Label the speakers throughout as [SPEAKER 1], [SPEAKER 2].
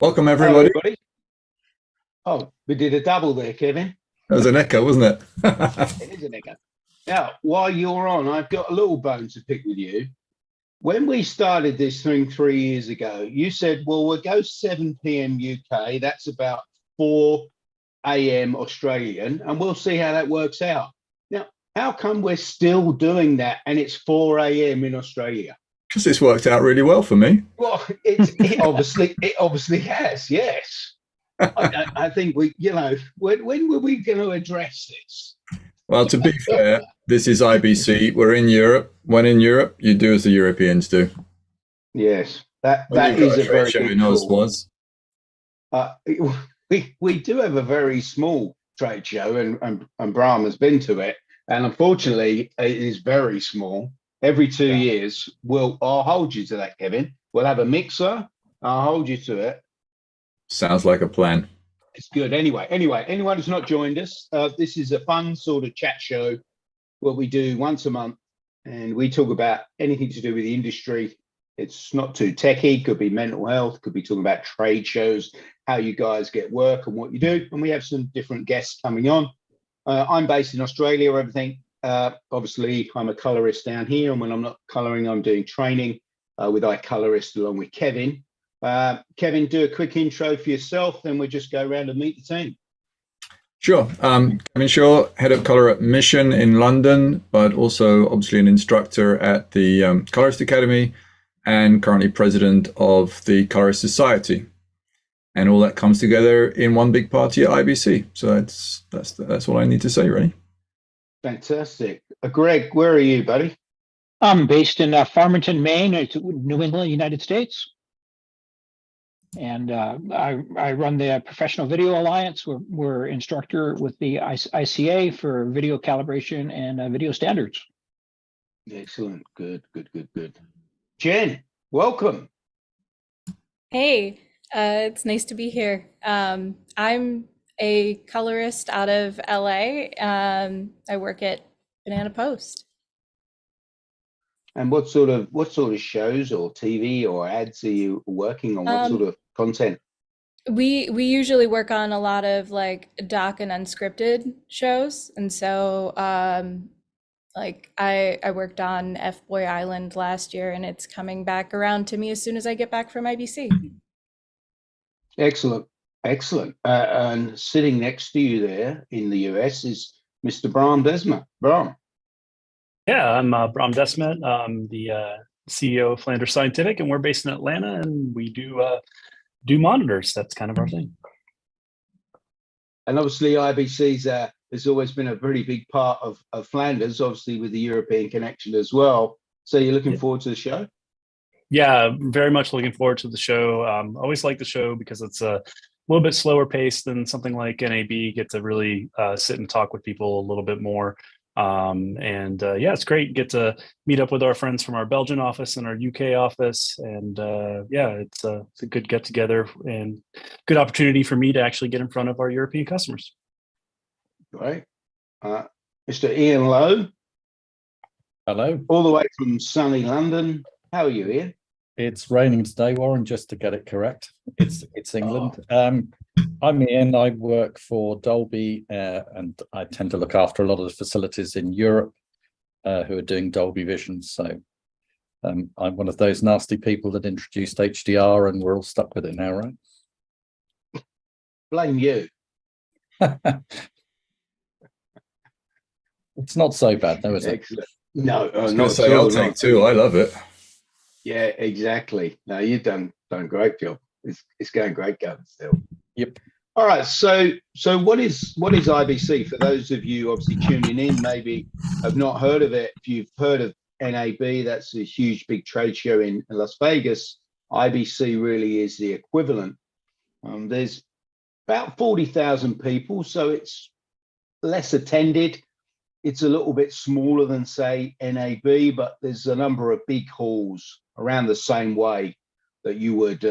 [SPEAKER 1] Welcome,
[SPEAKER 2] Hello,
[SPEAKER 1] everybody.
[SPEAKER 2] everybody. Oh, we did a double there, Kevin.
[SPEAKER 1] That was an echo, wasn't it?
[SPEAKER 2] It is an echo. Now, while you're on, I've got a little bone to pick with you. When we started this thing 3 years ago, you said, well, we'll go 7 p.m. UK. That's about 4 a.m. Australian, and we'll see how that works out. Now, how come we're still doing that and it's 4 a.m. in Australia?
[SPEAKER 1] Because it's worked out really well for me.
[SPEAKER 2] Well, it obviously has, yes. I think when were we going to address this?
[SPEAKER 1] Well, to be fair, this is IBC. We're in Europe. When in Europe, you do as the Europeans do.
[SPEAKER 2] Yes, that
[SPEAKER 1] When
[SPEAKER 2] is a
[SPEAKER 1] trade
[SPEAKER 2] very
[SPEAKER 1] show
[SPEAKER 2] good
[SPEAKER 1] in Oz
[SPEAKER 2] call.
[SPEAKER 1] was.
[SPEAKER 2] We do have a very small trade show, and Bram has been to it, and unfortunately, it is very small. Every 2 years, I'll hold you to that, Kevin. We'll have a mixer. I'll hold you to it.
[SPEAKER 1] Sounds like a plan.
[SPEAKER 2] It's good. Anyway, anyone who's not joined us, this is a fun sort of chat show, what we do once a month, and we talk about anything to do with the industry. It's not too techy, could be mental health, could be talking about trade shows, how you guys get work and what you do. And we have some different guests coming on. I'm based in Australia, everything. Obviously, I'm a colorist down here, and when I'm not coloring, I'm doing training with iColorist along with Kevin. Kevin, do a quick intro for yourself, then we'll just go around and meet the team.
[SPEAKER 1] Sure. Kevin Shaw, head of Color Mission in London, but also obviously an instructor at the Colorist Academy and currently president of the Colorist Society. And all that comes together in one big party at IBC. So that's all I need to say, really.
[SPEAKER 2] Fantastic. Greg, where are you, buddy?
[SPEAKER 3] I'm based in Farmington, Maine, New England, United States. And I run the Professional Video Alliance. We're instructor with the ICA for video calibration and video standards.
[SPEAKER 2] Excellent. Good. Jen, welcome.
[SPEAKER 4] Hey, it's nice to be here. I'm a colorist out of LA. I work at Banana Post.
[SPEAKER 2] And what sort of shows or TV or ads are you working on? What sort of content?
[SPEAKER 4] We usually work on a lot of like doc and unscripted shows, and so like I worked on F Boy Island last year, and it's coming back around to me as soon as I get back from IBC.
[SPEAKER 2] Excellent. And sitting next to you there in the US is Mr. Bram Desmet. Bram.
[SPEAKER 5] Yeah, I'm Bram Desmet. I'm the CEO of Flanders Scientific, and we're based in Atlanta, and we do monitors. That's kind of our thing.
[SPEAKER 2] And obviously, IBC's has always been a pretty big part of Flanders, obviously with the European connection as well. So you're looking forward to the show?
[SPEAKER 5] Yeah, very much looking forward to the show. Always like the show because it's a little bit slower paced than something like NAB. Get to really sit and talk with people a little bit more. Yeah, it's great. Get to meet up with our friends from our Belgian office and our UK office. And yeah, it's a good get together and good opportunity for me to actually get in front of our European customers.
[SPEAKER 2] Great. Mr. Ian Lowe.
[SPEAKER 6] Hello.
[SPEAKER 2] All the way from sunny London. How are you, Ian?
[SPEAKER 6] It's raining today, Warren, just to get it correct. It's England. I'm Ian. I work for Dolby and I tend to look after a lot of the facilities in Europe who are doing Dolby Vision. So I'm one of those nasty people that introduced HDR and we're all stuck with it now, right?
[SPEAKER 2] Blame you.
[SPEAKER 6] It's not so bad, though, is it?
[SPEAKER 2] Excellent. No,
[SPEAKER 1] I was going to say, I'll take two. I love it.
[SPEAKER 2] Yeah, exactly. No, you've done a great job. It's going great going still.
[SPEAKER 6] Yep.
[SPEAKER 2] All right. So what is IBC? For those of you obviously tuning in, maybe have not heard of it. If you've heard of NAB, that's a huge big trade show in Las Vegas. IBC really is the equivalent. There's about 40,000 people, so it's less attended. It's a little bit smaller than, say, NAB, but there's a number of big halls around the same way that you would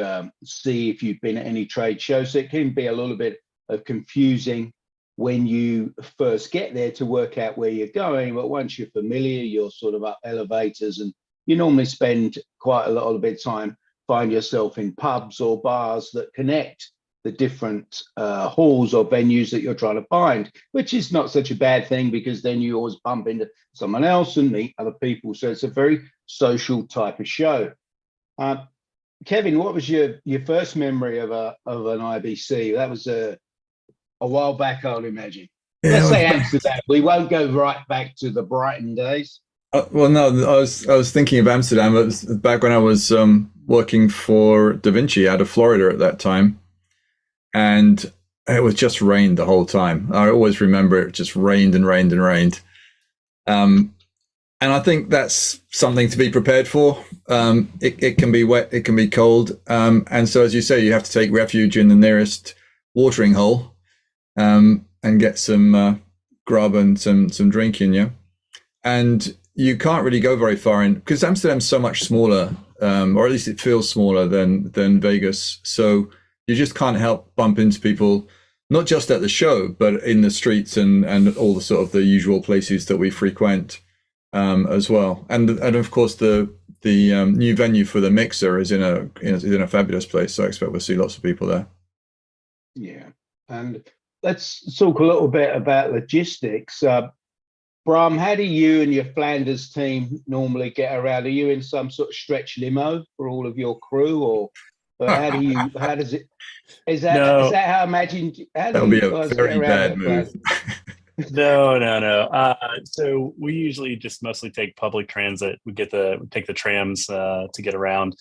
[SPEAKER 2] see if you've been at any trade show. So it can be a little bit of confusing when you first get there to work out where you're going. But once you're familiar, you're sort of up elevators, and you normally spend quite a lot of bit of time find yourself in pubs or bars that connect the different halls or venues that you're trying to find, which is not such a bad thing, because then you always bump into someone else and meet other people. So it's a very social type of show. Kevin, what was your first memory of an IBC? That was a while back, I would imagine.
[SPEAKER 1] Yeah,
[SPEAKER 2] Let's say Amsterdam. We won't go right back to the Brighton days.
[SPEAKER 1] well, no, I was thinking of Amsterdam. It was back when I was working for Da Vinci out of Florida at that time, and it was just rained the whole time. I always remember it just rained and rained and rained. And I think that's something to be prepared for. It can be wet, it can be cold, and so as you say, you have to take refuge in the nearest watering hole and get some grub and some drink in you. And you can't really go very far in, because Amsterdam's so much smaller, or at least it feels smaller than Vegas. So you just can't help bump into people, not just at the show, but in the streets and all the sort of the usual places that we frequent as well. And of course the new venue for the Mixer is in a fabulous place. So I expect we'll see lots of people there.
[SPEAKER 2] Yeah, and let's talk a little bit about logistics. Bram, how do you and your Flanders team normally get around? Are you in some sort of stretch limo for all of your crew, or how does it? Is that how I imagined?
[SPEAKER 1] That'll be a very bad move.
[SPEAKER 5] No. So we usually just mostly take public transit. We take the trams to get around,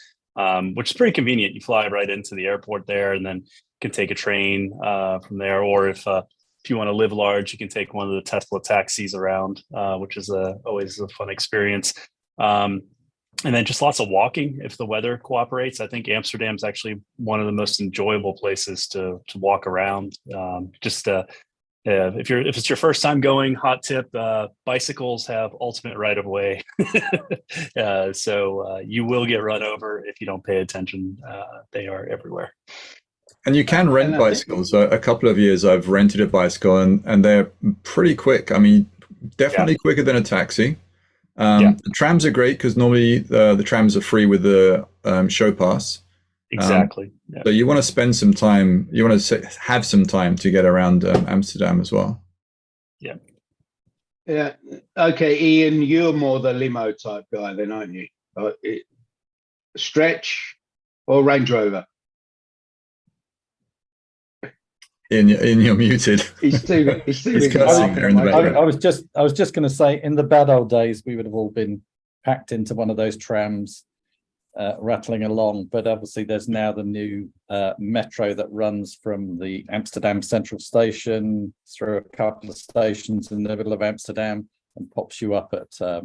[SPEAKER 5] which is pretty convenient. You fly right into the airport there, and then can take a train from there. Or if you want to live large, you can take one of the Tesla taxis around, which is always a fun experience. And then just lots of walking if the weather cooperates. I think Amsterdam's actually one of the most enjoyable places to walk around. If it's your first time going, hot tip, bicycles have ultimate right of way. So you will get run over if you don't pay attention. They are everywhere.
[SPEAKER 1] And you can rent bicycles. A couple of years I've rented a bicycle, and they're pretty quick. I mean, definitely quicker than a taxi. The trams are great because normally the trams are free with the show pass.
[SPEAKER 5] Exactly.
[SPEAKER 1] So you want to spend some time, you want to have some time to get around Amsterdam as well.
[SPEAKER 5] Yeah.
[SPEAKER 2] Yeah. Okay, Ian, you're more the limo type guy then, aren't you? Stretch or Range Rover?
[SPEAKER 1] Ian, you're muted.
[SPEAKER 2] He's cursing
[SPEAKER 1] there in the background.
[SPEAKER 6] I was just going to say, in the bad old days, we would have all been packed into one of those trams, rattling along. But obviously, there's now the new metro that runs from the Amsterdam Central Station through a couple of stations in the middle of Amsterdam and pops you up at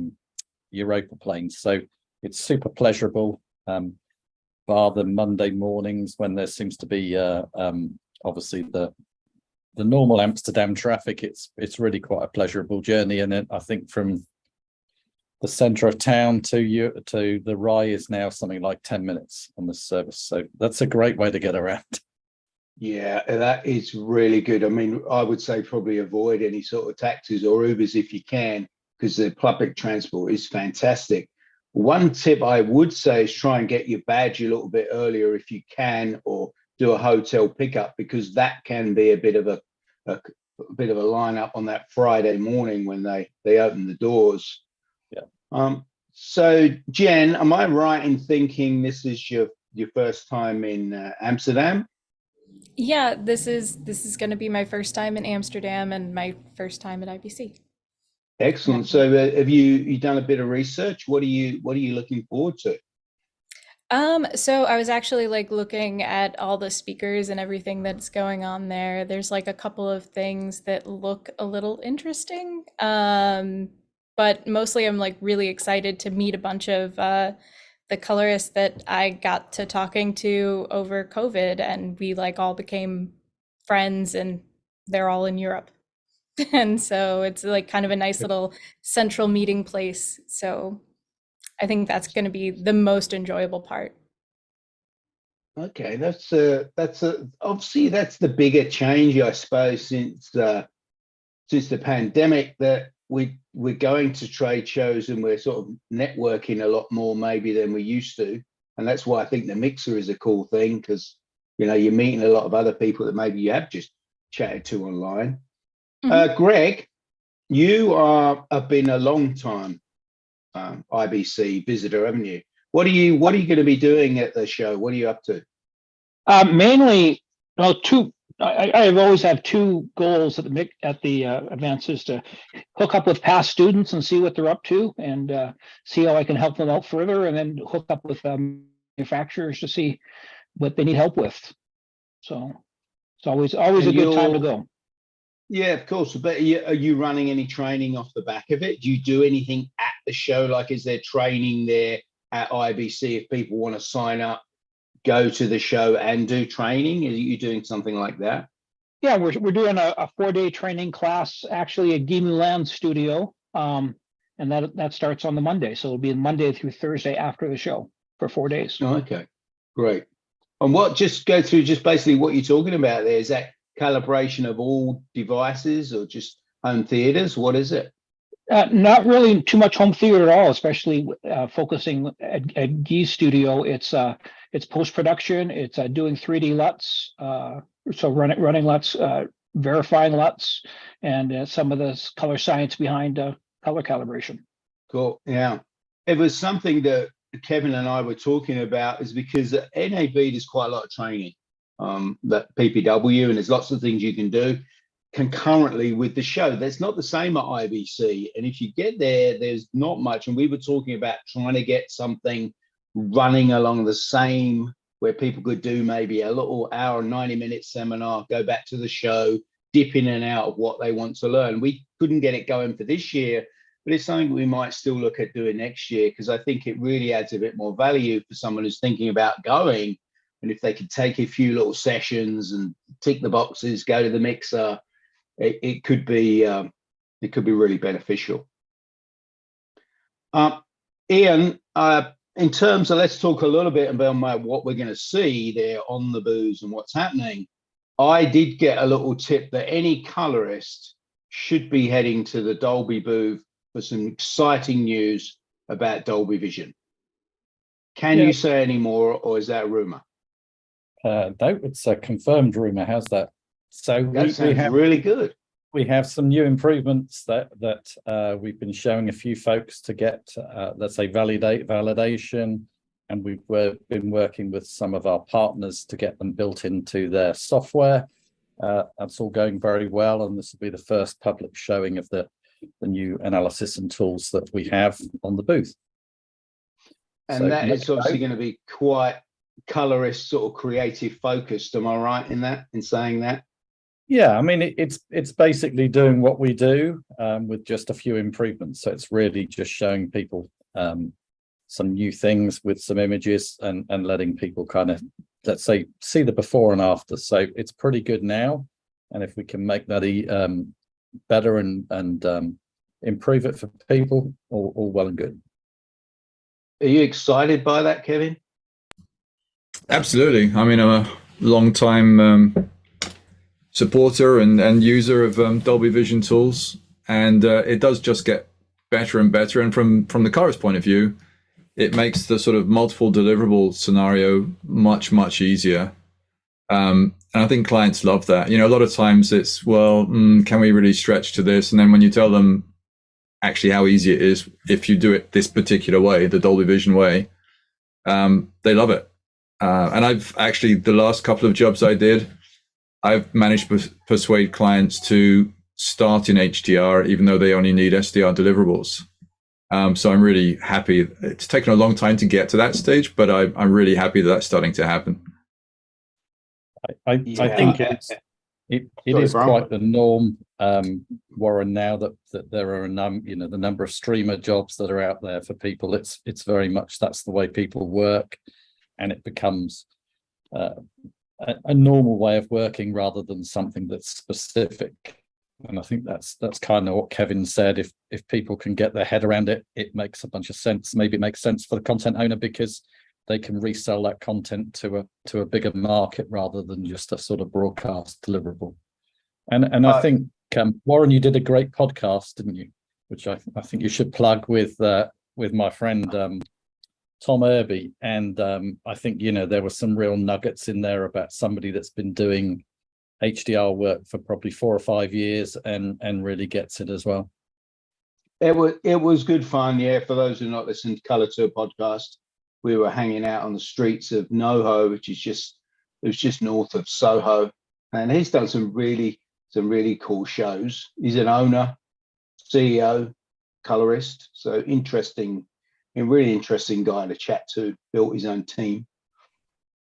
[SPEAKER 6] Europa planes. So it's super pleasurable, bar the Monday mornings when there seems to be obviously the normal Amsterdam traffic. It's really quite a pleasurable journey, and I think from the center of town to the Rye is now something like 10 minutes on the service. So that's a great way to get around.
[SPEAKER 2] Yeah, that is really good. I mean, I would say probably avoid any sort of taxis or Ubers if you can, because the public transport is fantastic. One tip I would say is try and get your badge a little bit earlier if you can, or do a hotel pickup, because that can be a bit of a lineup on that Friday morning when they open the doors. Yeah. So Jen, am I right in thinking this is your first time in Amsterdam?
[SPEAKER 4] Yeah, this is going to be my first time in Amsterdam and my first time at IBC.
[SPEAKER 2] Excellent. So have you done a bit of research? What are you looking forward to?
[SPEAKER 4] So I was actually looking at all the speakers and everything that's going on there. There's a couple of things that look a little interesting. But mostly I'm really excited to meet a bunch of the colorists that I got to talking to over COVID, and we all became friends, and they're all in Europe. And so it's kind of a nice little central meeting place. So I think that's going to be the most enjoyable part.
[SPEAKER 2] Okay, that's obviously that's the bigger change, I suppose, since the pandemic, that we're going to trade shows and we're sort of networking a lot more maybe than we used to. And that's why I think the mixer is a cool thing, because, you know, you're meeting a lot of other people that maybe you have just chatted to online. Greg, you have been a long time IBC visitor, haven't you? What are you going to be doing at the show? What are you up to?
[SPEAKER 3] Mainly, well, I have always had two goals at the events: is to hook up with past students and see what they're up to, and see how I can help them out further, and then hook up with manufacturers to see what they need help with. So it's always a good time to go.
[SPEAKER 2] Yeah, of course. But are you running any training off the back of it? Do you do anything at the show? Like, is there training there at IBC if people want to sign up, go to the show and do training? Are you doing something like that?
[SPEAKER 3] Yeah, we're doing a 4-day training class, actually at Guy Moulin's studio, and that starts on the Monday. So it'll be Monday through Thursday after the show for 4 days.
[SPEAKER 2] Oh, okay, great. And just go through just basically what you're talking about there. Is that calibration of all devices or just home theaters? What is it?
[SPEAKER 3] Not really too much home theater at all, especially focusing at Guy's studio. It's post-production. It's doing 3D LUTs, so running LUTs, verifying LUTs, and some of the color science behind color calibration.
[SPEAKER 2] Cool. Yeah, it was something that Kevin and I were talking about, is because at NAB there's quite a lot of training, that PPW, and there's lots of things you can do concurrently with the show. That's not the same at IBC, and if you get there, there's not much. And we were talking about trying to get something running along the same, where people could do maybe a little hour, 90-minute seminar, go back to the show, dip in and out of what they want to learn. We couldn't get it going for this year, but it's something we might still look at doing next year, because I think it really adds a bit more value for someone who's thinking about going. And if they could take a few little sessions and tick the boxes, go to the mixer, it could be really beneficial. Ian, in terms of, let's talk a little bit about what we're going to see there on the booths and what's happening. I did get a little tip that any colorist should be heading to the Dolby booth for some exciting news about Dolby Vision. Can you say any more, or is that a rumor?
[SPEAKER 6] No, it's a confirmed rumor. How's that? So
[SPEAKER 2] that sounds really good.
[SPEAKER 6] We have some new improvements that we've been showing a few folks to get, let's say, validation, and we've been working with some of our partners to get them built into their software. That's all going very well, and this will be the first public showing of the new analysis and tools that we have on the booth.
[SPEAKER 2] And so that is obviously going to be quite colorist, sort of creative focused. Am I right in saying that?
[SPEAKER 6] Yeah, I mean, it's basically doing what we do with just a few improvements. So it's really just showing people some new things with some images and letting people kind of, let's say, see the before and after. So it's pretty good now. And if we can make that better and improve it for people, all well and good.
[SPEAKER 2] Are you excited by that, Kevin?
[SPEAKER 1] Absolutely. I mean, I'm a long time supporter and user of Dolby Vision tools, and it does just get better and better. And from the colorist point of view, it makes the sort of multiple deliverable scenario much easier. And I think clients love that. You know, a lot of times it's, well, can we really stretch to this? And then when you tell them actually how easy it is if you do it this particular way, the Dolby Vision way, they love it. And I've actually, the last couple of jobs I did, I've managed to persuade clients to start in HDR, even though they only need SDR deliverables. So I'm really happy. It's taken a long time to get to that stage, but I'm really happy that that's starting to happen.
[SPEAKER 6] I think it is quite the norm, Warren, now that there are the number of streamer jobs that are out there for people. It's very much, that's the way people work, and it becomes a normal way of working rather than something that's specific. And I think that's kind of what Kevin said. If people can get their head around it, it makes a bunch of sense. Maybe it makes sense for the content owner because they can resell that content to a bigger market rather than just a sort of broadcast deliverable. And I think Warren, you did a great podcast, didn't you? Which I think you should plug with my friend Tom Irby, and I think, you know, there were some real nuggets in there about somebody that's been doing HDR work for probably 4 or 5 years and really gets it as well.
[SPEAKER 2] It was good fun, yeah. For those who are not listening to Color Tour podcast, we were hanging out on the streets of NoHo, which is just north of Soho, and he's done some really cool shows. He's an owner, CEO, colorist, so interesting, a really interesting guy to chat to. Built his own team.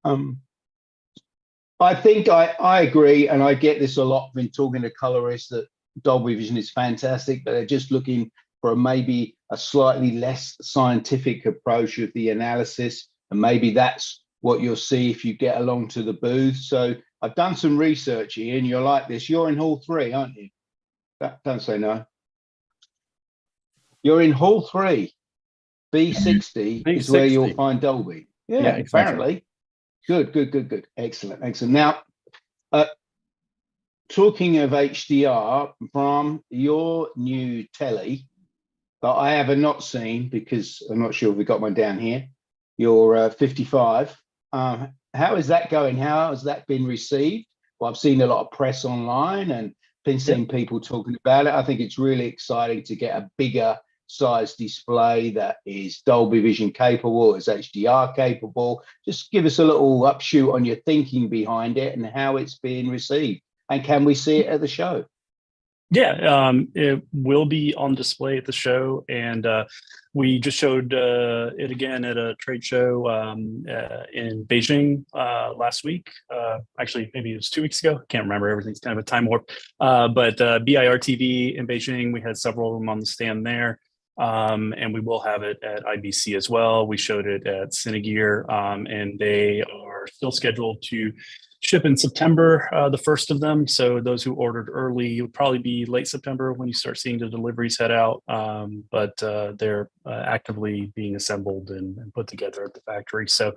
[SPEAKER 2] I think I agree, and I get this a lot when talking to colorists, that Dolby Vision is fantastic, but they're just looking for maybe a slightly less scientific approach of the analysis, and maybe that's what you'll see if you get along to the booth. So I've done some research, Ian. You're like this. You're in Hall 3, aren't you? Don't say no. You're in Hall 3. B60 is where you'll find Dolby. Yeah,
[SPEAKER 6] exactly.
[SPEAKER 2] Apparently. Good. Excellent. Now, talking of HDR, from your new telly that I have not seen, because I'm not sure if we got one down here, your 55, how is that going? How has that been received? Well, I've seen a lot of press online and been seeing people talking about it. I think it's really exciting to get a bigger size display that is Dolby Vision capable, is HDR capable. Just give us a little upshoot on your thinking behind it and how it's being received. And can we see it at the show?
[SPEAKER 5] Yeah, it will be on display at the show, and we just showed it again at a trade show in Beijing last week. Actually, maybe it was 2 weeks ago. I can't remember. Everything's kind of a time warp. But BIR TV in Beijing, we had several of them on the stand there. And we will have it at IBC as well. We showed it at Cinegear, and they are still scheduled to ship in September, the first of them. So those who ordered early, it would probably be late September when you start seeing the deliveries head out. But they're actively being assembled and put together at the factory. So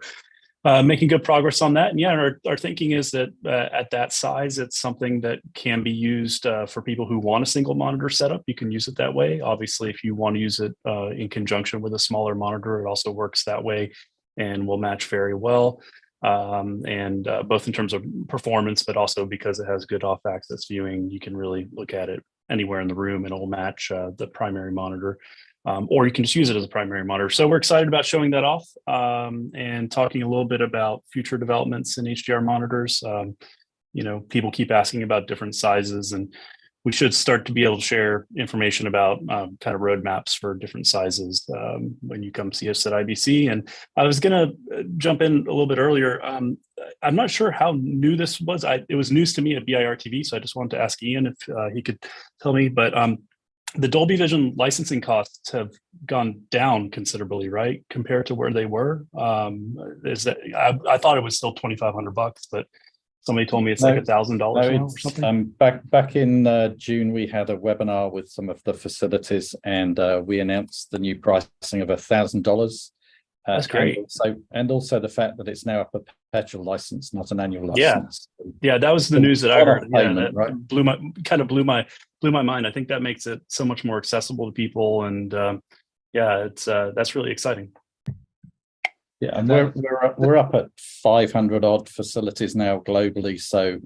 [SPEAKER 5] making good progress on that. And yeah, our thinking is that at that size, it's something that can be used for people who want a single monitor setup. You can use it that way. Obviously, if you want to use it in conjunction with a smaller monitor, it also works that way and will match very well. And both in terms of performance, but also because it has good off-axis viewing, you can really look at it anywhere in the room and it'll match the primary monitor. Or you can just use it as a primary monitor. So we're excited about showing that off and talking a little bit about future developments in HDR monitors. You know, people keep asking about different sizes, and we should start to be able to share information about kind of roadmaps for different sizes when you come see us at IBC. And I was going to jump in a little bit earlier. I'm not sure how new this was. It was news to me at BIR TV, so I just wanted to ask Ian if he could tell me. But the Dolby Vision licensing costs have gone down considerably, right, compared to where they were. Is that I thought it was still $2,500, but somebody told me it's like $1,000 now or something.
[SPEAKER 6] Back in June, we had a webinar with some of the facilities, and we announced the new pricing of $1,000.
[SPEAKER 5] That's great.
[SPEAKER 6] And also the fact that it's now a perpetual license, not an annual license.
[SPEAKER 5] Yeah, that was the news that I heard.
[SPEAKER 6] Payment,
[SPEAKER 5] that blew my mind. I think that makes it so much more accessible to people, and that's really exciting.
[SPEAKER 6] Yeah, and we're up at 500 odd facilities now globally. So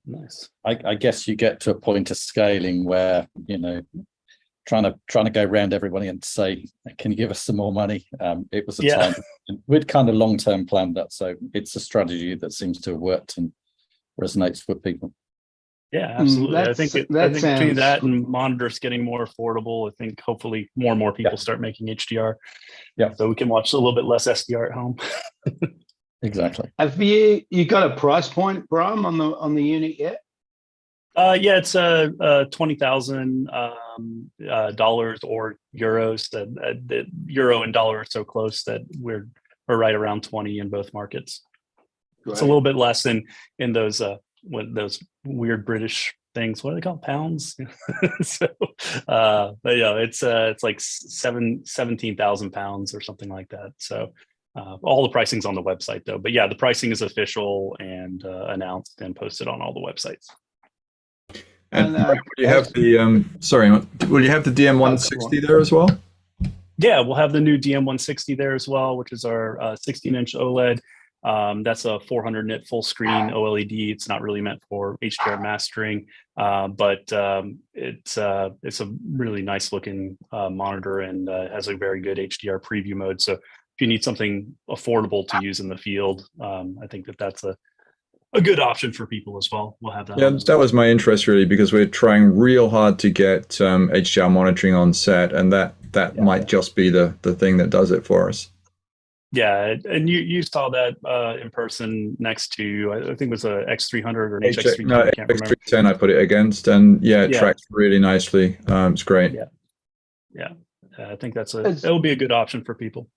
[SPEAKER 5] nice.
[SPEAKER 6] I guess you get to a point of scaling where, you know, trying to go around everybody and say, can you give us some more money? It was a time we'd kind of long-term planned that. So it's a strategy that seems to have worked and resonates with people.
[SPEAKER 5] Yeah, absolutely. I think between that and monitors getting more affordable, I think hopefully more and more people start making HDR.
[SPEAKER 6] Yeah.
[SPEAKER 5] So we can watch a little bit less SDR at home.
[SPEAKER 6] Exactly.
[SPEAKER 2] Have you got a price point, Bram, on the unit yet?
[SPEAKER 5] Yeah, it's $20,000 or euros. The euro and dollar are so close that we're right around 20 in both markets. Great. It's a little bit less in those those weird British things. What do they call pounds? So, but yeah, it's like 17,000 pounds or something like that. So. All the pricing's on the website though. But yeah, the pricing is official and announced and posted on all the websites.
[SPEAKER 1] And will you have the will you have the DM160 there as well?
[SPEAKER 5] Yeah, we'll have the new DM160 there as well, which is our 16-inch OLED. That's a 400 nit full screen OLED. It's not really meant for HDR mastering, but it's a really nice looking monitor and has a very good HDR preview mode. So if you need something affordable to use in the field, I think that's a good option for people as well. We'll have that.
[SPEAKER 1] Yeah, that was my interest really, because we're trying real hard to get HDR monitoring on set, and that might just be the thing that does it for us.
[SPEAKER 5] Yeah, and you saw that in person next to, I think it was a X300 or an HX310.
[SPEAKER 1] No,
[SPEAKER 5] I can't remember.
[SPEAKER 1] X310 I put it against, and it tracks really nicely. It's great.
[SPEAKER 5] Yeah. I think it'll be a good option for people.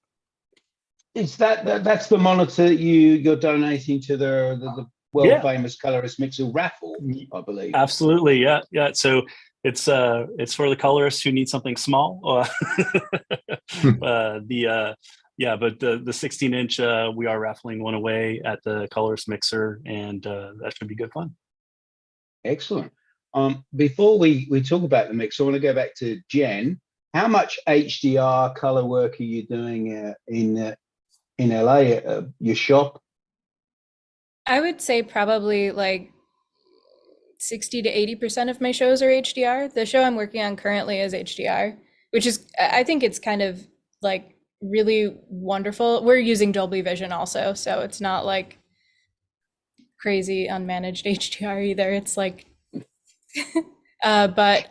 [SPEAKER 2] Is that's the monitor that you're donating to the world famous Colorist Mixer raffle, I believe?
[SPEAKER 5] Absolutely, yeah. So it's for the colorists who need something small. But the 16-inch, we are raffling one away at the Colorist Mixer, and that should be good fun.
[SPEAKER 2] Excellent. Before we talk about the mix, I want to go back to Jen. How much HDR color work are you doing in LA at your shop?
[SPEAKER 4] I would say probably like 60 to 80% of my shows are HDR. The show I'm working on currently is HDR, which is, I think it's kind of like really wonderful. We're using Dolby Vision also, so it's not like crazy unmanaged HDR either. It's like, but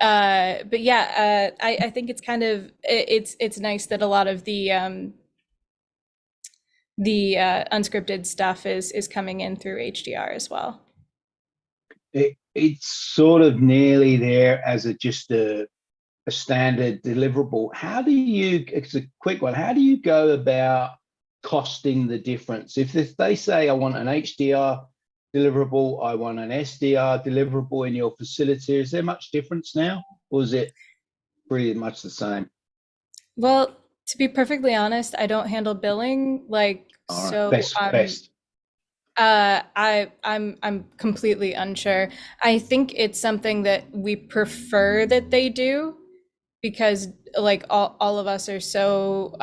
[SPEAKER 4] yeah, I think it's kind of, it's nice that a lot of the unscripted stuff is coming in through HDR as well.
[SPEAKER 2] It's sort of nearly there as just a standard deliverable. How do you, it's a quick one, how do you go about costing the difference? If they say I want an HDR deliverable, I want an SDR deliverable in your facility, is there much difference now, or is it pretty much the same?
[SPEAKER 4] Well, to be perfectly honest, I don't handle billing, like,
[SPEAKER 2] All right.
[SPEAKER 4] so
[SPEAKER 2] best.
[SPEAKER 4] I'm completely unsure. I think it's something that we prefer that they do, because like all of us are so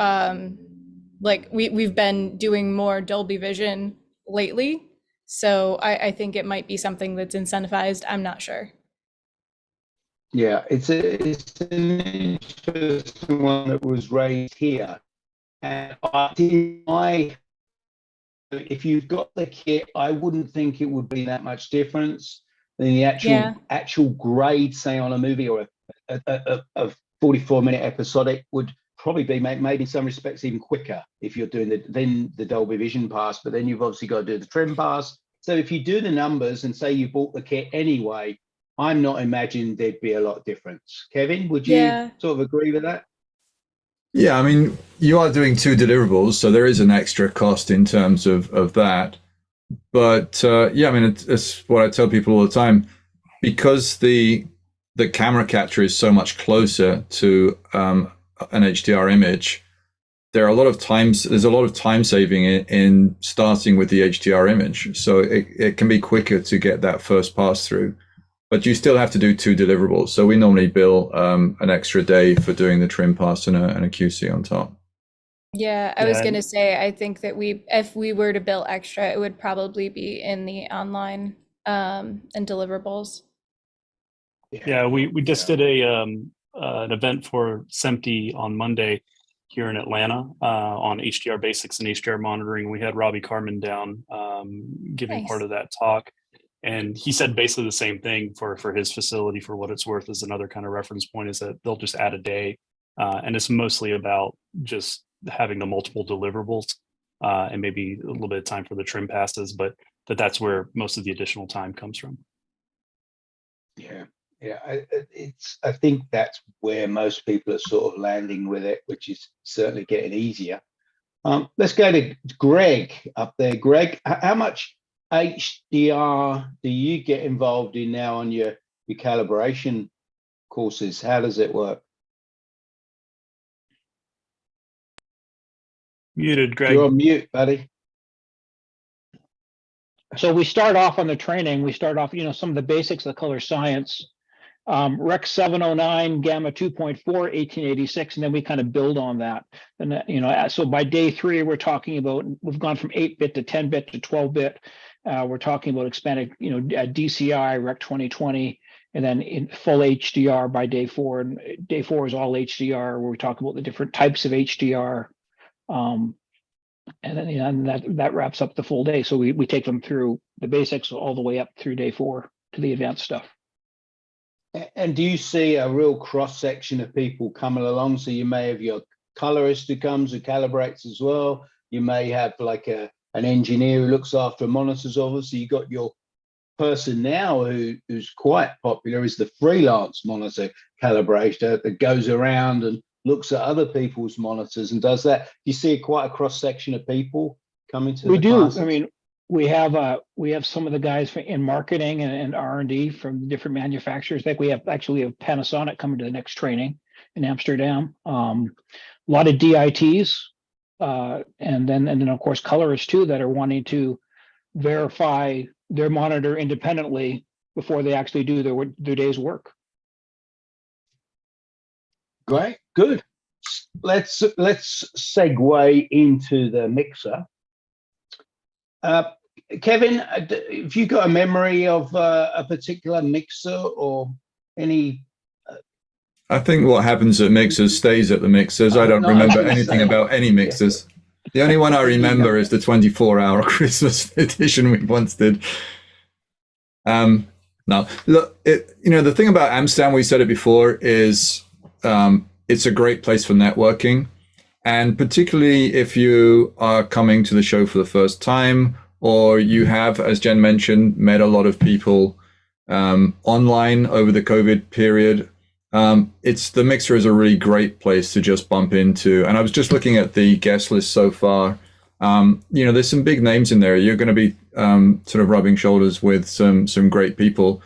[SPEAKER 4] like we've been doing more Dolby Vision lately, so I think it might be something that's incentivized. I'm not sure.
[SPEAKER 2] Yeah, it's an interesting one that was raised here, and if you've got the kit, I wouldn't think it would be that much difference than the actual grade, say on a movie or a 44-minute episodic would probably be maybe in some respects even quicker if you're doing the Dolby Vision pass, but then you've obviously got to do the trim pass. So if you do the numbers and say you bought the kit anyway, I'm not imagining there'd be a lot of difference. Kevin, would you sort of agree with that?
[SPEAKER 1] Yeah, I mean, you are doing 2 deliverables, so there is an extra cost in terms of that. But yeah, I mean, it's what I tell people all the time, because the camera capture is so much closer to an HDR image. There's a lot of time saving in starting with the HDR image, so it can be quicker to get that first pass through. But you still have to do 2 deliverables. So we normally bill an extra day for doing the trim pass and a QC on top.
[SPEAKER 4] Yeah, I was gonna say, I think that if we were to bill extra, it would probably be in the online and deliverables.
[SPEAKER 5] Yeah, we just did an event for SEMTI on Monday here in Atlanta on HDR basics and HDR monitoring. We had Robbie Carmen down giving part of that talk. And he said basically the same thing for his facility. For what it's worth, is another kind of reference point, is that they'll just add a day. And it's mostly about just having the multiple deliverables and maybe a little bit of time for the trim passes, but that's where most of the additional time comes from.
[SPEAKER 2] Yeah. I think that's where most people are sort of landing with it, which is certainly getting easier. Let's go to Greg up there. Greg, how much HDR do you get involved in now on your calibration courses? How does it work?
[SPEAKER 5] Muted, Greg.
[SPEAKER 2] You're on mute, buddy.
[SPEAKER 3] So we start off on the training. We start off, some of the basics of color science. Rec 709, Gamma 2.4, 1886, and then we kind of build on that. And so by day 3, we're talking about, we've gone from 8-bit to 10-bit to 12-bit. We're talking about expanded, DCI, Rec 2020, and then in full HDR by day 4. And day 4 is all HDR, where we talk about the different types of HDR. And then that wraps up the full day. So we take them through the basics all the way up through day 4 to the advanced stuff.
[SPEAKER 2] And do you see a real cross section of people coming along? So you may have your colorist who comes, who calibrates as well. You may have like an engineer who looks after monitors. Obviously, you got your person now who's quite popular is the freelance monitor calibrator that goes around and looks at other people's monitors and does that. You see quite a cross section of people coming to.
[SPEAKER 3] We
[SPEAKER 2] the
[SPEAKER 3] do.
[SPEAKER 2] classes?
[SPEAKER 3] I mean, we have some of the guys in marketing and R&D from different manufacturers. Like we have Panasonic coming to the next training in Amsterdam. A lot of DITs, and then of course colorists too that are wanting to verify their monitor independently before they actually do their day's work.
[SPEAKER 2] Great, good. Let's segue into the mixer. Kevin, have you got a memory of a particular mixer or any?
[SPEAKER 1] I think what happens at mixers stays at the mixers. I don't remember anything about any mixers. Yeah. The only one I remember is the 24-hour Christmas edition we once did. No, look, the thing about Amsterdam, we said it before, is it's a great place for networking. And particularly if you are coming to the show for the first time, or you have, as Jen mentioned, met a lot of people online over the COVID period, the Mixer is a really great place to just bump into. And I was just looking at the guest list so far. There's some big names in there. You're going to be sort of rubbing shoulders with some great people.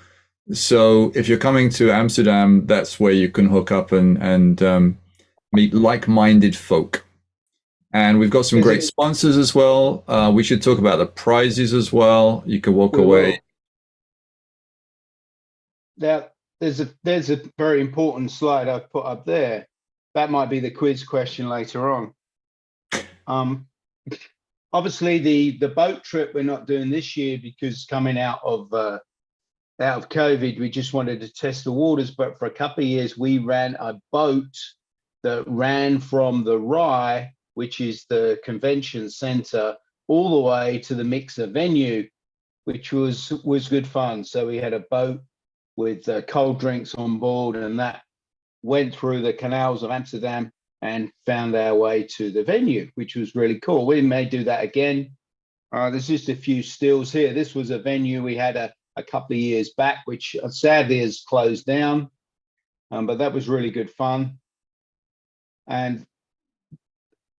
[SPEAKER 1] So if you're coming to Amsterdam, that's where you can hook up and meet like-minded folk. And we've got some great sponsors as well. We should talk about the prizes as well. You can walk away.
[SPEAKER 2] Now, there's a very important slide I've put up there. That might be the quiz question later on. Obviously, the boat trip we're not doing this year because coming out of COVID, we just wanted to test the waters. But for a couple of years, we ran a boat that ran from the Rye, which is the convention center, all the way to the Mixer venue, which was good fun. So we had a boat with cold drinks on board, and that went through the canals of Amsterdam and found our way to the venue, which was really cool. We may do that again. There's just a few stills here. This was a venue we had a couple of years back, which sadly has closed down, but that was really good fun. And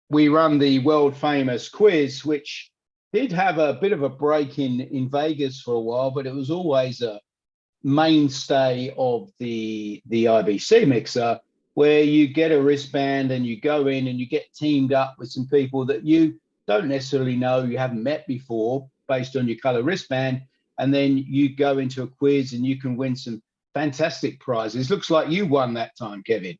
[SPEAKER 2] we run the world famous quiz, which did have a bit of a break in Vegas for a while, but it was always a mainstay of the IBC Mixer, where you get a wristband and you go in and you get teamed up with some people that you don't necessarily know, you haven't met before, based on your color wristband, and then you go into a quiz and you can win some fantastic prizes. Looks like you won that time, Kevin.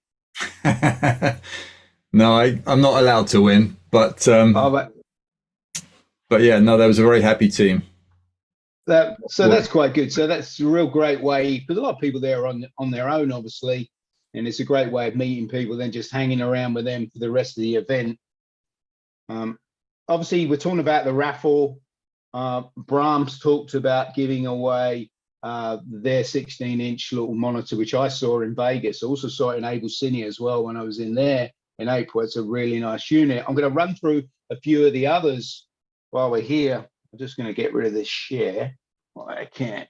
[SPEAKER 1] No, I'm not allowed to win, but yeah, no, that was a very happy team.
[SPEAKER 2] That's quite good. So that's a real great way, because a lot of people there are on their own, obviously, and it's a great way of meeting people, then just hanging around with them for the rest of the event. Obviously, we're talking about the raffle. Brahms talked about giving away their 16-inch little monitor, which I saw in Vegas. I also saw it in Able Cine as well when I was in there in April. It's a really nice unit. I'm going to run through a few of the others while we're here. I'm just going to get rid of this share. Well, I can't.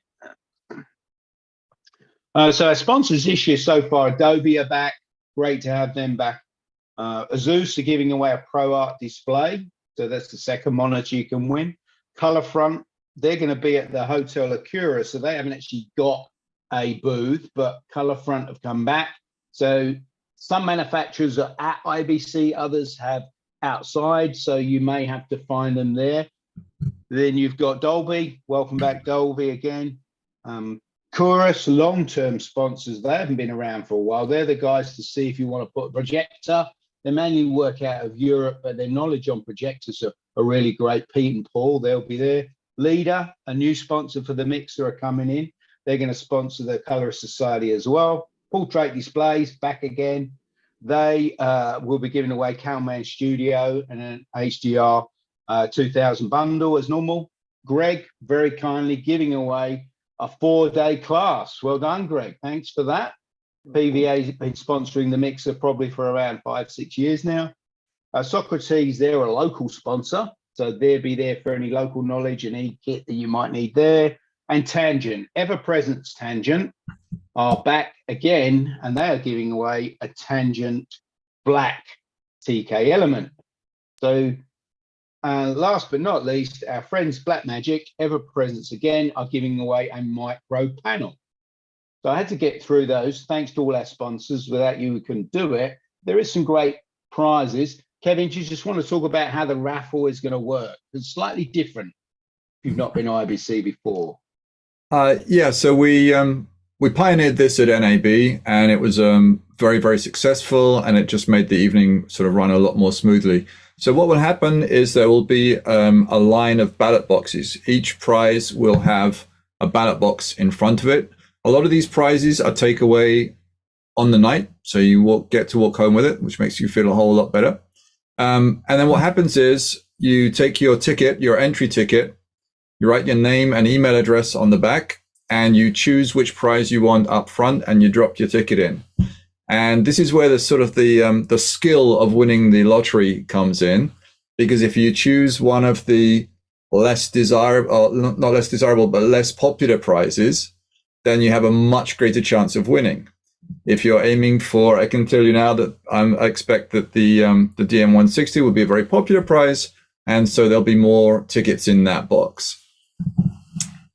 [SPEAKER 2] So our sponsors this year so far, Adobe are back. Great to have them back. Asus are giving away a ProArt display. So that's the second monitor you can win. Colorfront, they're going to be at the Hotel Acura. So they haven't actually got a booth, but Colorfront have come back. So some manufacturers are at IBC, others have outside. So you may have to find them there. Then you've got Dolby. Welcome back, Dolby, again. Chorus, long-term sponsors, they haven't been around for a while. They're the guys to see if you want to put a projector. They mainly work out of Europe, but their knowledge on projectors are really great. Pete and Paul, they'll be there. Leader, a new sponsor for the mixer, are coming in. They're going to sponsor the Colorist Society as well. Portrait Displays, back again. They will be giving away Calman Studio and an HDR 2000 bundle as normal. Greg, very kindly giving away a 4-day class. Well done, Greg. Thanks for that. PVA's been sponsoring the mixer probably for around 5-6 years now. Socrates, they're a local sponsor, so they'll be there for any local knowledge and any kit that you might need there. And Tangent, Ever-Presence Tangent, are back again, and they are giving away a Tangent Black TK element. So last but not least, our friends Blackmagic, Ever-Presence again, are giving away a micro panel. So I had to get through those. Thanks to all our sponsors. Without you, we couldn't do it. There is some great prizes. Kevin, do you just want to talk about how the raffle is going to work? It's slightly different if you've not been IBC before.
[SPEAKER 1] Yeah, so we pioneered this at NAB, and it was very, very successful, and it just made the evening sort of run a lot more smoothly. So what will happen is there will be a line of ballot boxes. Each prize will have a ballot box in front of it. A lot of these prizes are takeaway on the night, so you will get to walk home with it, which makes you feel a whole lot better. And then what happens is you take your ticket, your entry ticket, you write your name and email address on the back, and you choose which prize you want up front, and you drop your ticket in. And this is where the sort of the skill of winning the lottery comes in, because if you choose one of the less desirable, not less desirable, but less popular prizes, then you have a much greater chance of winning. If you're aiming for, I can tell you now that I expect that the DM160 will be a very popular prize, and so there'll be more tickets in that box.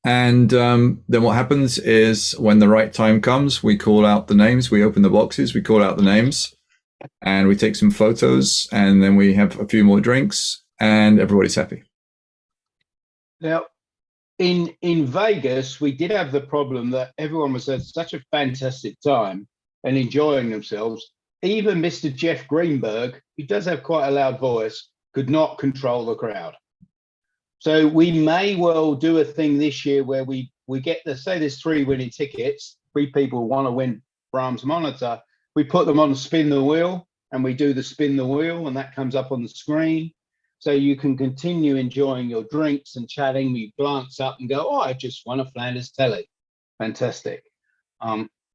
[SPEAKER 1] And then what happens is when the right time comes, we call out the names, we open the boxes, we call out the names, and we take some photos, and then we have a few more drinks, and everybody's happy.
[SPEAKER 2] Now, in Vegas, we did have the problem that everyone was at such a fantastic time and enjoying themselves. Even Mr. Jeff Greenberg, who does have quite a loud voice, could not control the crowd. So we may well do a thing this year where we get, let's say there's 3 winning tickets, 3 people want to win Brahms monitor. We put them on spin the wheel, and we do the spin the wheel, and that comes up on the screen. So you can continue enjoying your drinks and chatting. You glance up and go, oh, I just won a Flanders telly. Fantastic.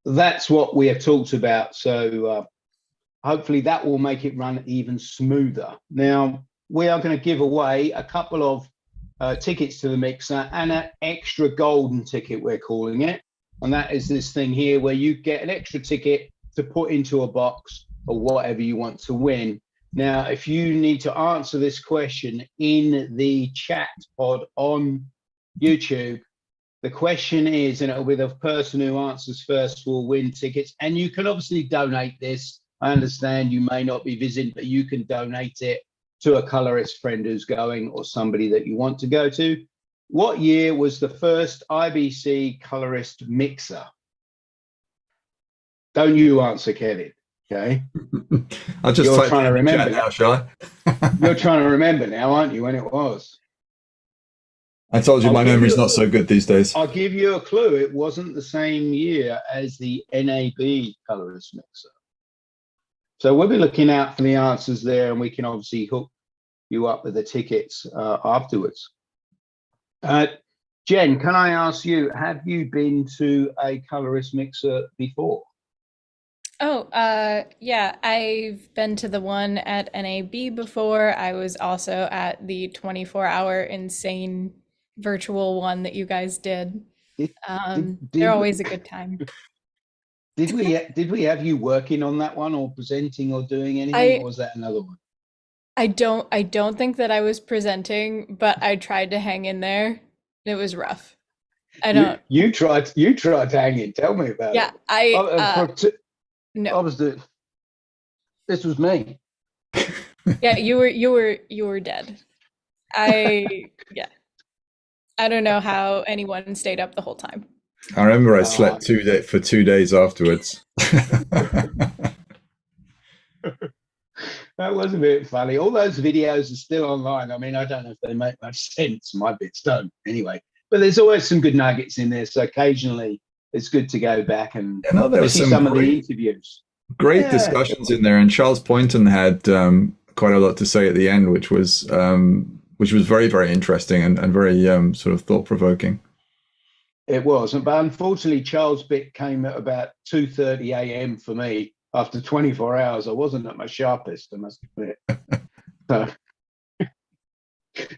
[SPEAKER 2] That's what we have talked about. So hopefully that will make it run even smoother. Now, we are going to give away a couple of tickets to the mixer and an extra golden ticket, we're calling it. And that is this thing here where you get an extra ticket to put into a box or whatever you want to win. Now, if you need to answer this question in the chat pod on YouTube, the question is, and it'll be the person who answers first will win tickets. And you can obviously donate this. I understand you may not be visiting, but you can donate it to a colorist friend who's going or somebody that you want to go to. What year was the first IBC Colorist Mixer? Don't you answer, Kevin. Okay.
[SPEAKER 1] I'll just
[SPEAKER 2] You're trying to remember
[SPEAKER 1] now, shall I?
[SPEAKER 2] You're trying to remember now, aren't you, when it was?
[SPEAKER 1] I told you my memory's not so good these days.
[SPEAKER 2] I'll give you a clue. It wasn't the same year as the NAB Colorist Mixer. So we'll be looking out for the answers there, and we can obviously hook you up with the tickets afterwards. Jen, can I ask you, have you been to a Colorist Mixer before?
[SPEAKER 4] Oh, yeah, I've been to the one at NAB before. I was also at the 24-hour insane virtual one that you guys did. They're always a good time.
[SPEAKER 2] Did we have you working on that one or presenting or doing anything, or was that another one?
[SPEAKER 4] I don't think that I was presenting, but I tried to hang in there. It was rough.
[SPEAKER 2] You tried to hang in. Tell me about it.
[SPEAKER 4] Yeah,
[SPEAKER 2] no. I was this was me.
[SPEAKER 4] Yeah, you were dead. I don't know how anyone stayed up the whole time.
[SPEAKER 1] I remember I slept for 2 days afterwards.
[SPEAKER 2] That was a bit funny. All those videos are still online. I mean, I don't know if they make much sense. My bits don't anyway. But there's always some good nuggets in there. So occasionally it's good to go back and
[SPEAKER 1] there was
[SPEAKER 2] some of the interviews.
[SPEAKER 1] Great discussions in there. And Charles Poynton had quite a lot to say at the end, which was very, very interesting and very sort of thought-provoking.
[SPEAKER 2] It was. But unfortunately, Charles' bit came at about 2:30 a.m. for me. After 24 hours, I wasn't at my sharpest, I must admit.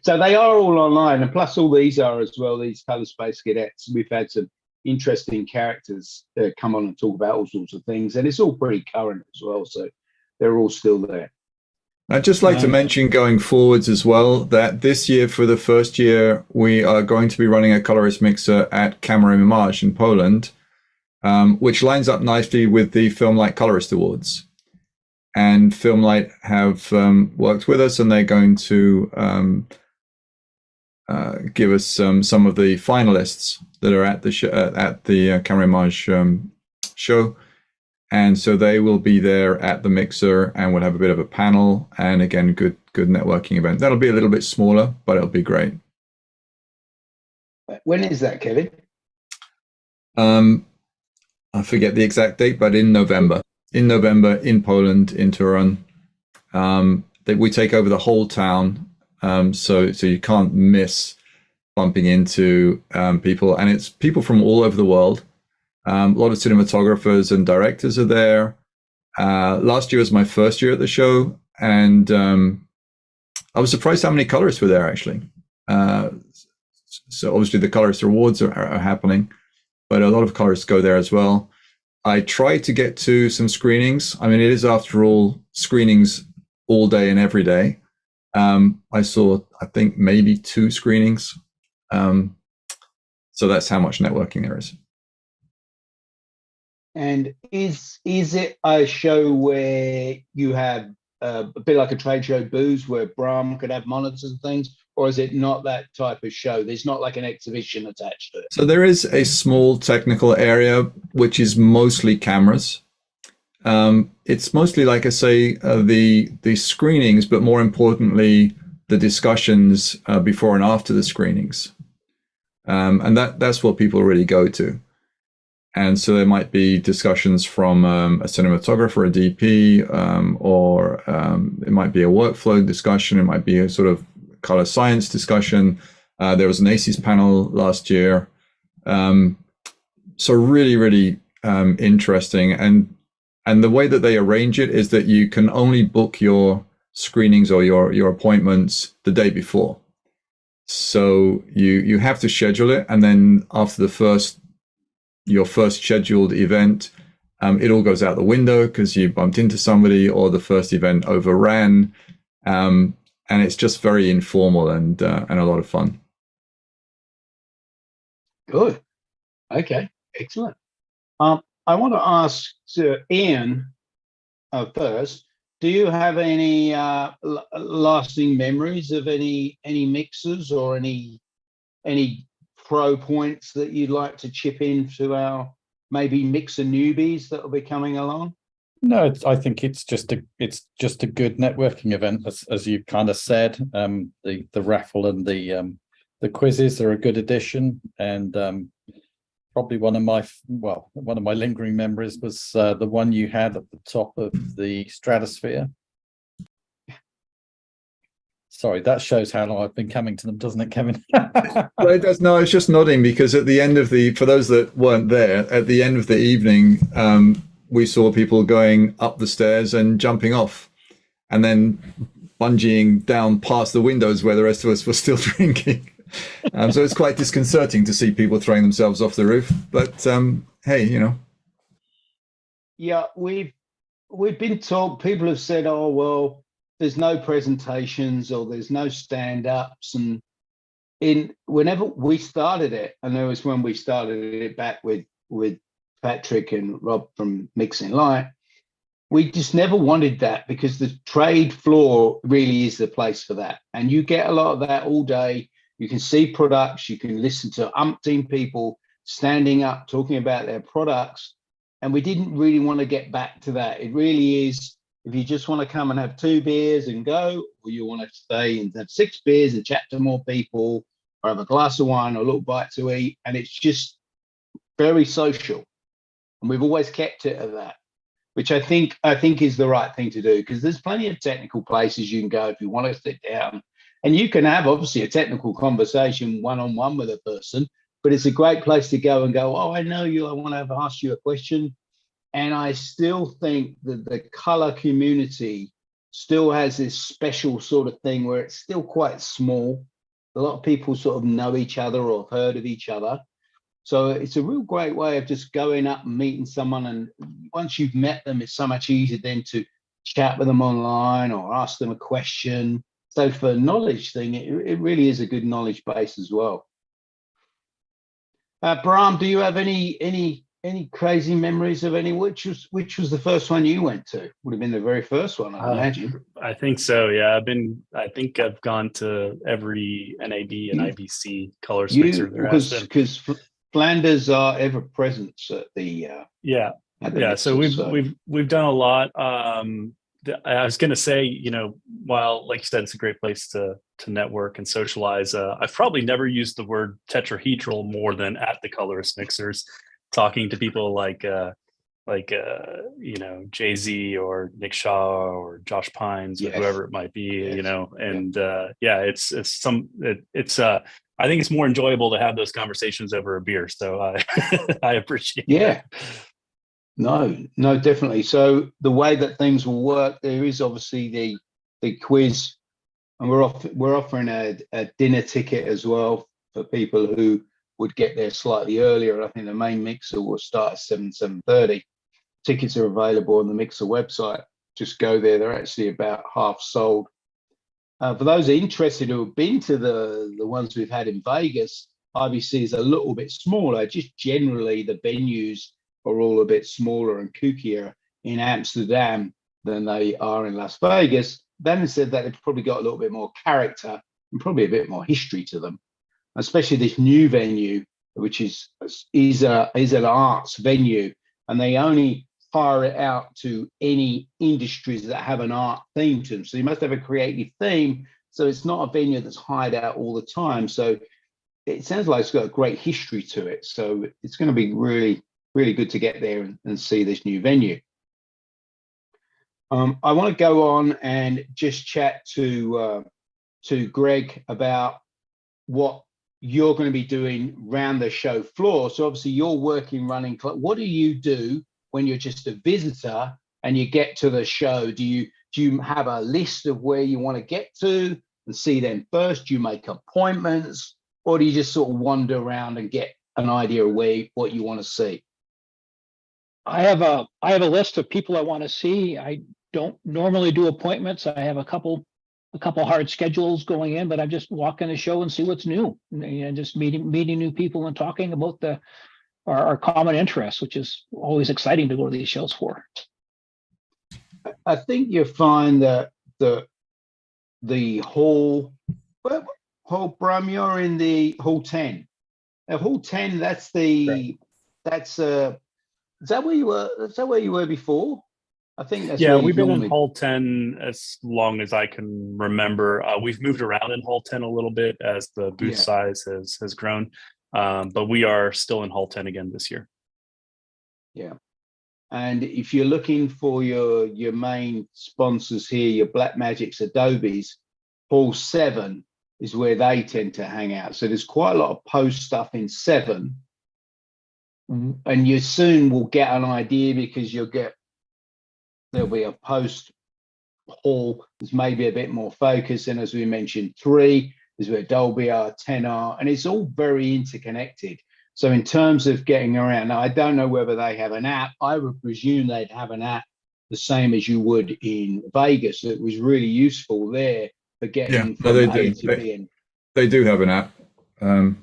[SPEAKER 2] So they are all online, and plus all these are as well, these Color Space Cadets. We've had some interesting characters come on and talk about all sorts of things, and it's all pretty current as well, so they're all still there.
[SPEAKER 1] I'd just like to mention going forwards as well that this year, for the first year, we are going to be running a Colorist Mixer at Camera Image in Poland, which lines up nicely with the Filmlight Colorist Awards. And Filmlight have worked with us, and they're going to give us some of the finalists that are at the Camera Image show. And so they will be there at the Mixer, and we'll have a bit of a panel, and again, good networking event. That'll be a little bit smaller, but it'll be great.
[SPEAKER 2] When is that, Kevin?
[SPEAKER 1] I forget the exact date, but in November. In November, in Poland, in Turin. That we take over the whole town, so you can't miss bumping into people, and it's people from all over the world. A lot of cinematographers and directors are there. Last year was my first year at the show, and I was surprised how many colorists were there, actually. So obviously the Colorist Awards are happening, but a lot of colorists go there as well. I tried to get to some screenings. I mean, it is, after all, screenings all day and every day. I saw, I think, maybe 2 screenings. So that's how much networking there is.
[SPEAKER 2] And is it a show where you have a bit like a trade show booth where Bram could have monitors and things, or is it not that type of show? There's not like an exhibition attached to it.
[SPEAKER 1] So there is a small technical area, which is mostly cameras. It's mostly, like I say, the screenings, but more importantly, the discussions before and after the screenings. And that's what people really go to. And so there might be discussions from a cinematographer, a DP, or it might be a workflow discussion. It might be a sort of color science discussion. There was an ACES panel last year. So really, really interesting. And the way that they arrange it is that you can only book your screenings or your appointments the day before. So you have to schedule it, and then after your first scheduled event, it all goes out the window because you bumped into somebody or the first event overran, and it's just very informal and a lot of fun.
[SPEAKER 2] Good. Okay. Excellent. I want to ask Ian first. Do you have any lasting memories of any mixers or any pro points that you'd like to chip into our maybe mixer newbies that will be coming along?
[SPEAKER 6] No, I think it's just a good networking event, as you kind of said. The raffle and the quizzes are a good addition, and probably one of my lingering memories was the one you had at the top of the stratosphere. Sorry, that shows how long I've been coming to them, doesn't it, Kevin?
[SPEAKER 1] Well, it does. No, I was just nodding because at the end of for those that weren't there, at the end of the evening, we saw people going up the stairs and jumping off, and then bungeeing down past the windows where the rest of us were still drinking. So it's quite disconcerting to see people throwing themselves off the roof. But hey, you know.
[SPEAKER 2] Yeah, we've been told, people have said, oh, well, there's no presentations or there's no stand-ups. And whenever we started it, and there was when we started it back with Patrick and Rob from Mixing Light, we just never wanted that because the trade floor really is the place for that. And you get a lot of that all day. You can see products, you can listen to umpteen people standing up, talking about their products. And we didn't really want to get back to that. It really is, if you just want to come and have 2 beers and go, or you want to stay and have 6 beers and chat to more people, or have a glass of wine or a little bite to eat. And it's just very social. And we've always kept it at that, which I think is the right thing to do, because there's plenty of technical places you can go if you want to sit down. And you can have, obviously, a technical conversation one-on-one with a person, but it's a great place to go and go, oh, I know you, I want to ask you a question. And I still think that the color community still has this special sort of thing where it's still quite small. A lot of people sort of know each other or have heard of each other. So it's a real great way of just going up and meeting someone. And once you've met them, it's so much easier then to chat with them online or ask them a question. So for a knowledge thing, it really is a good knowledge base as well. Bram, do you have any crazy memories of any? Which was the first one you went to? Would have been the very first one, I imagine.
[SPEAKER 5] I think so. Yeah, I think I've gone to every NAB and IBC Colorist Mixer there has been.
[SPEAKER 2] Because Flanders are ever present at the
[SPEAKER 5] So we've done a lot. I was going to say, while, like you said, it's a great place to network and socialize. I've probably never used the word tetrahedral more than at the Colorist Mixers, talking to people like Jay-Z or Nick Shaw or Josh Pines or whoever it might be, I think it's more enjoyable to have those conversations over a beer. So I appreciate that.
[SPEAKER 2] No, definitely. So the way that things will work, there is obviously the quiz, and we're offering a dinner ticket as well for people who would get there slightly earlier. I think the main mixer will start at 7:30. Tickets are available on the Mixer website. Just go there. They're actually about half sold. For those interested who have been to the ones we've had in Vegas, IBC is a little bit smaller. Just generally the venues are all a bit smaller and kookier in Amsterdam than they are in Las Vegas. Then said that they've probably got a little bit more character and probably a bit more history to them, especially this new venue, which is an arts venue, and they only hire it out to any industries that have an art theme to them. So you must have a creative theme. So it's not a venue that's hired out all the time. So it sounds like it's got a great history to it. So it's going to be really, really good to get there and see this new venue. I want to go on and just chat to Greg about what you're going to be doing around the show floor. So obviously you're working, running. What do you do when you're just a visitor and you get to the show? Do you have a list of where you want to get to and see them first? Do you make appointments, or do you just sort of wander around and get an idea of what you want to see?
[SPEAKER 3] I have a list of people I want to see. I don't normally do appointments. I have a couple hard schedules going in, but I just walk in the show and see what's new, and just meeting new people and talking about our common interests, which is always exciting to go to these shows for.
[SPEAKER 2] I think you find that the hall, Bram, you're in the hall 10. Now, hall 10, is that where you were? Is that where you were before? I think that's
[SPEAKER 5] we've been in hall 10 as long as I can remember. We've moved around in hall 10 a little bit as the booth size has grown. But we are still in hall 10 again this year.
[SPEAKER 2] Yeah. And if you're looking for your main sponsors here, your Blackmagics, Adobes, hall 7 is where they tend to hang out. So there's quite a lot of post stuff in 7. And you soon will get an idea, because there'll be a post hall that's maybe a bit more focused. And as we mentioned, 3 is where Dolby are, 10 are, and it's all very interconnected. So in terms of getting around, now I don't know whether they have an app. I would presume they'd have an app the same as you would in Vegas. It was really useful there for getting from A to B.
[SPEAKER 1] They do have an app,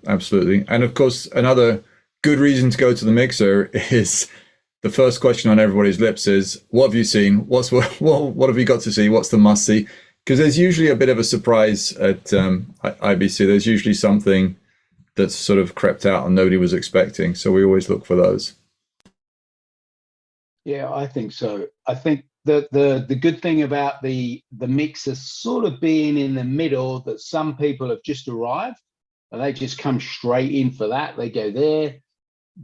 [SPEAKER 1] absolutely. And of course, another good reason to go to the Mixer is the first question on everybody's lips is, what have you seen? What have you got to see? What's the must see? Because there's usually a bit of a surprise at IBC. There's usually something that's sort of crept out and nobody was expecting. So we always look for those.
[SPEAKER 2] Yeah, I think so. I think that the good thing about the mixer sort of being in the middle, that some people have just arrived and they just come straight in for that. They go there.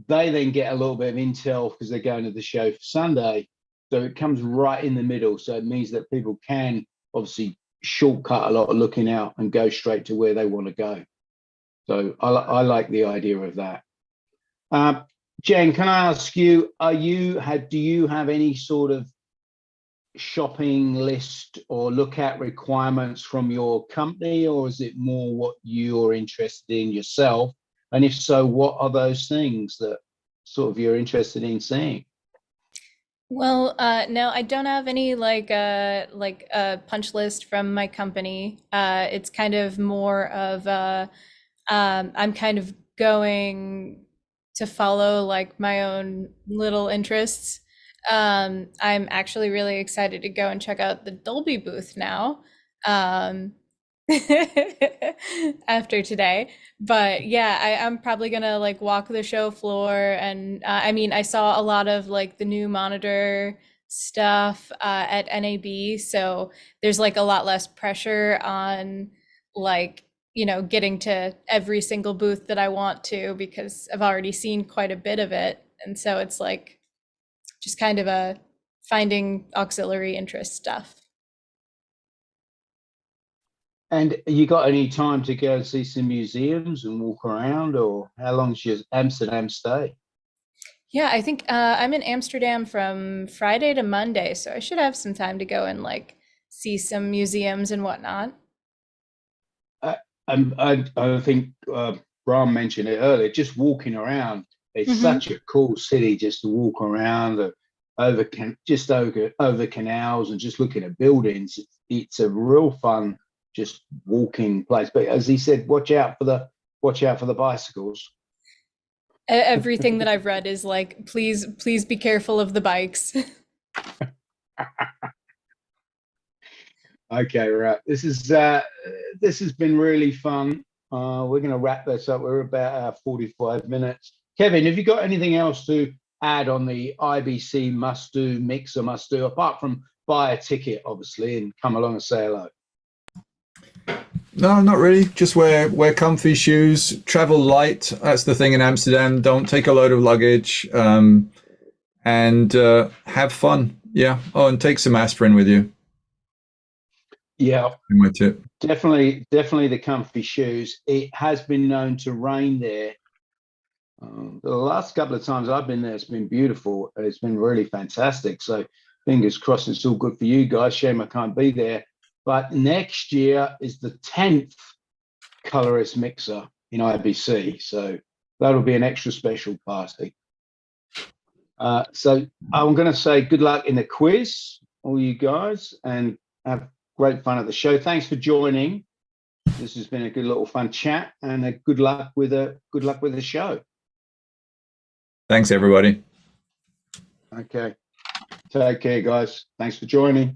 [SPEAKER 2] They then get a little bit of intel because they're going to the show for Sunday. So it comes right in the middle. So it means that people can obviously shortcut a lot of looking out and go straight to where they want to go. So I like the idea of that. Jen, can I ask you, do you have any sort of shopping list or look at requirements from your company, or is it more what you're interested in yourself? And if so, what are those things that sort of you're interested in seeing?
[SPEAKER 4] Well, no, I don't have any like a punch list from my company. It's kind of more of I'm kind of going to follow like my own little interests. I'm actually really excited to go and check out the Dolby booth now. After today. But yeah, I'm probably gonna like walk the show floor, and I mean, I saw a lot of like the new monitor stuff at NAB, so there's like a lot less pressure on like, you know, getting to every single booth that I want to, because I've already seen quite a bit of it. And so it's like just kind of a finding auxiliary interest stuff.
[SPEAKER 2] And you got any time to go see some museums and walk around, or how long's your Amsterdam stay?
[SPEAKER 4] Yeah, I think I'm in Amsterdam from Friday to Monday, so I should have some time to go and like see some museums and whatnot.
[SPEAKER 2] I think Bram mentioned it earlier, just walking around. It's such a cool city just to walk around over canals and just looking at buildings. It's a real fun just walking place. But as he said, watch out for the bicycles.
[SPEAKER 4] Everything that I've read is like, please be careful of the bikes.
[SPEAKER 2] Okay, right. This has been really fun. We're going to wrap this up. We're about 45 minutes. Kevin, have you got anything else to add on the IBC mixer must do, apart from buy a ticket, obviously, and come along and say hello?
[SPEAKER 1] No, not really. Just wear comfy shoes, travel light. That's the thing in Amsterdam. Don't take a load of luggage, and have fun. Yeah. Oh, and take some aspirin with you.
[SPEAKER 2] Yeah,
[SPEAKER 1] My tip.
[SPEAKER 2] definitely the comfy shoes. It has been known to rain there. The last couple of times I've been there, it's been beautiful. It's been really fantastic. So fingers crossed it's all good for you guys. Shame I can't be there. But next year is the 10th Colorist Mixer in IBC. So that'll be an extra special party. So I'm going to say good luck in the quiz, all you guys, and have great fun at the show. Thanks for joining. This has been a good little fun chat, and good luck with the show.
[SPEAKER 1] Thanks, everybody.
[SPEAKER 2] Okay. Take care, guys. Thanks for joining.